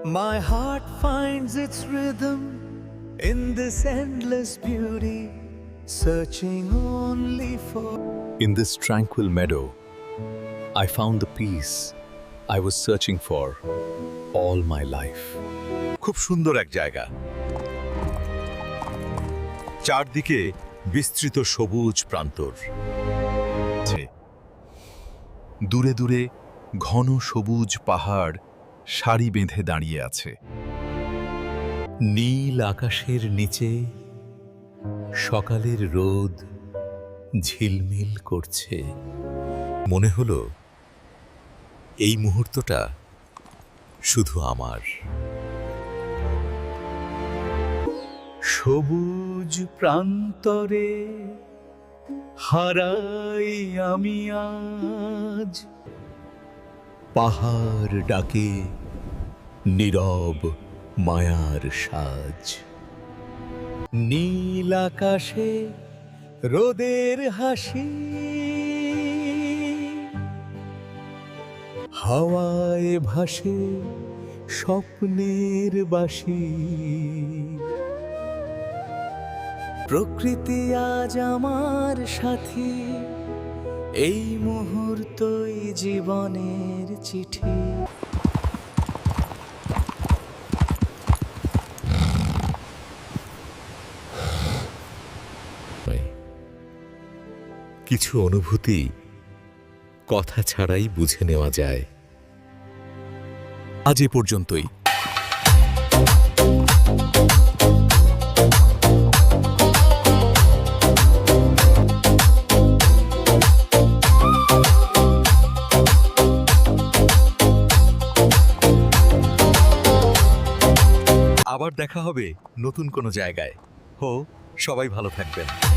My heart finds its rhythm in this endless beauty, searching only for. In this tranquil meadow, I found the peace I was searching for all my life. খুব সুন্দর এক জায়গা, চারদিকে বিস্তৃত সবুজ প্রান্তর, দূরে দূরে ঘন সবুজ পাহাড় সারি বেঁধে দাঁড়িয়ে আছে। নীল আকাশের নিচে সকালের রোদ ঝিলমিল করছে। মনে হলো এই মুহূর্তটা শুধু আমার। সবুজ প্রান্তরে হারাই আমি আজ, পাহাড় ডাকে নীরব মায়ার সাজ। নীল আকাশে রোদের হাসি, হাওয়ায় ভাসে স্বপ্নের বাঁশি। প্রকৃতি আজ আমার সাথী, এই মুহূর্তই জীবনের চিঠি। কিছু অনুভূতি কথা ছাড়াই বুঝে নেওয়া যায়। আজ এ পর্যন্তই। আবার দেখা হবে নতুন কোনো জায়গায়। সবাই ভালো থাকবেন।